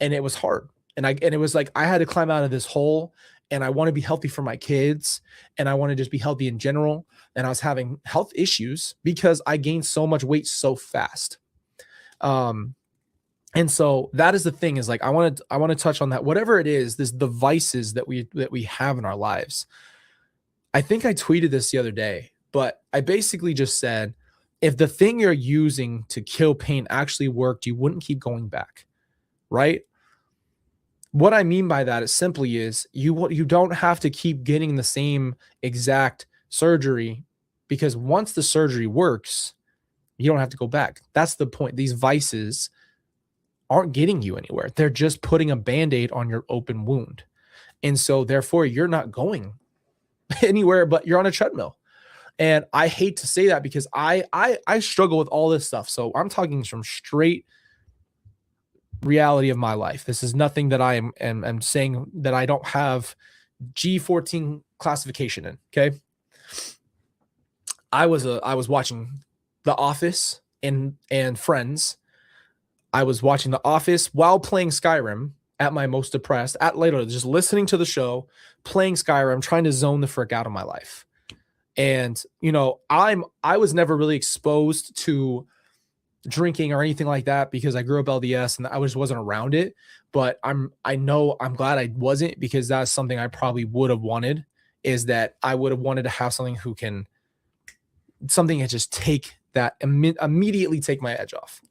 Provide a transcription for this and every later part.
and it was hard. And it was like, I had to climb out of this hole, and I want to be healthy for my kids, and I want to just be healthy in general. And I was having health issues because I gained so much weight so fast. And so that is the thing, is like, I want to touch on that. Whatever it is, the vices that we have in our lives. I think I tweeted this the other day, but I basically just said, if the thing you're using to kill pain actually worked, you wouldn't keep going back, right? What I mean by that is simply is you don't have to keep getting the same exact surgery, because once the surgery works, you don't have to go back. That's the point. These vices aren't getting you anywhere. They're just putting a Band-Aid on your open wound. And so therefore you're not going anywhere, but you're on a treadmill. And I hate to say that, because I struggle with all this stuff. So I'm talking from straight reality of my life. This is nothing that I am saying that I don't have G14 classification in. Okay. I was watching The Office and Friends. I was watching The Office while playing Skyrim at my most depressed, at later, just listening to the show, playing Skyrim, trying to zone the frick out of my life. And, you know, I was never really exposed to drinking or anything like that, because I grew up LDS and I wasn't around it. But I'm glad I wasn't, because that's something I probably would have wanted, is that I would have wanted to have something that just take that immediately take my edge off.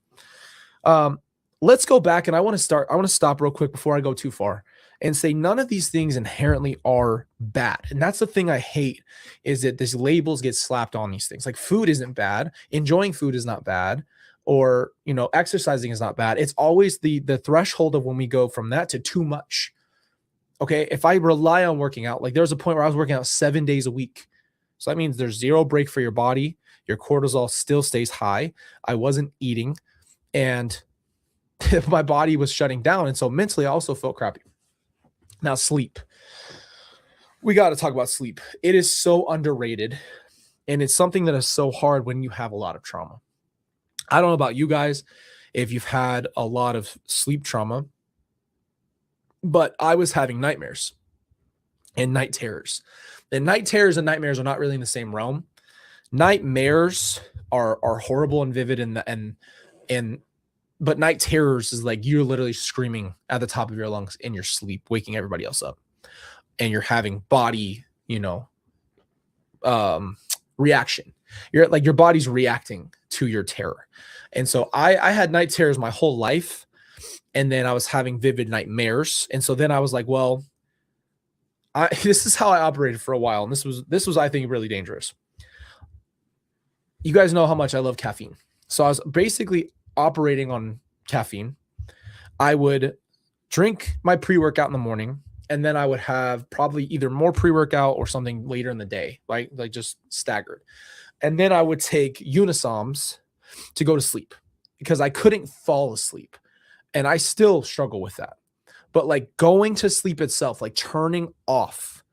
Let's go back, and I want to stop real quick before I go too far, and say none of these things inherently are bad. And that's the thing I hate, is that these labels get slapped on these things. Like, food isn't bad. Enjoying food is not bad. Or, you know, exercising is not bad. It's always the threshold of when we go from that to too much. Okay. If I rely on working out, like, there was a point where I was working out 7 days a week. So that means there's zero break for your body. Your cortisol still stays high. I wasn't eating, and my body was shutting down. And so mentally I also felt crappy. Now, sleep. We got to talk about sleep. It is so underrated, and it's something that is so hard when you have a lot of trauma. I don't know about you guys, if you've had a lot of sleep trauma, but I was having nightmares and night terrors. And night terrors and nightmares are not really in the same realm. Nightmares are horrible and vivid, but night terrors is like you're literally screaming at the top of your lungs in your sleep, waking everybody else up, and you're having body, reaction. You're like, your body's reacting to your terror. And so I had night terrors my whole life, and then I was having vivid nightmares. And so then I was like, well, this is how I operated for a while. And this was, I think, really dangerous. You guys know how much I love caffeine. So I was basically operating on caffeine. I would drink my pre-workout in the morning, and then I would have probably either more pre-workout or something later in the day, right? Like, just staggered. And then I would take Unisoms to go to sleep, because I couldn't fall asleep. And I still struggle with that. But like, going to sleep itself, like turning off,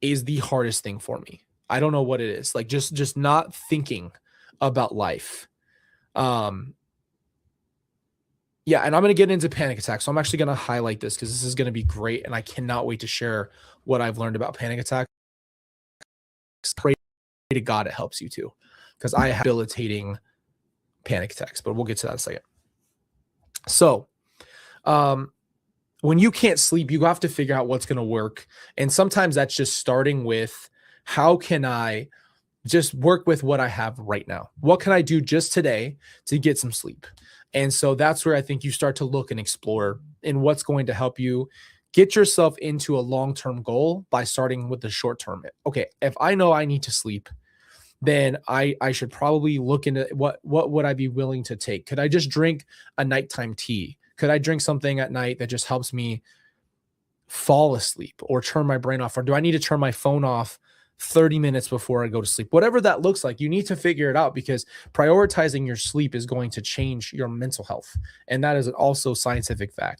is the hardest thing for me. I don't know what it is. Like, just not thinking about life. Yeah, and I'm going to get into panic attacks. So I'm actually going to highlight this, because this is going to be great, and I cannot wait to share what I've learned about panic attacks. Pray to God it helps you too, because I have debilitating panic attacks, but we'll get to that in a second. So when you can't sleep, you have to figure out what's going to work. And sometimes that's just starting with, how can I just work with what I have right now? What can I do just today to get some sleep? And so that's where I think you start to look and explore in what's going to help you get yourself into a long-term goal by starting with the short-term. Okay, if I know I need to sleep, then I should probably look into what would I be willing to take? Could I just drink a nighttime tea? Could I drink something at night that just helps me fall asleep or turn my brain off? Or do I need to turn my phone off 30 minutes before I go to sleep? Whatever that looks like, you need to figure it out, because prioritizing your sleep is going to change your mental health. And that is also scientific fact.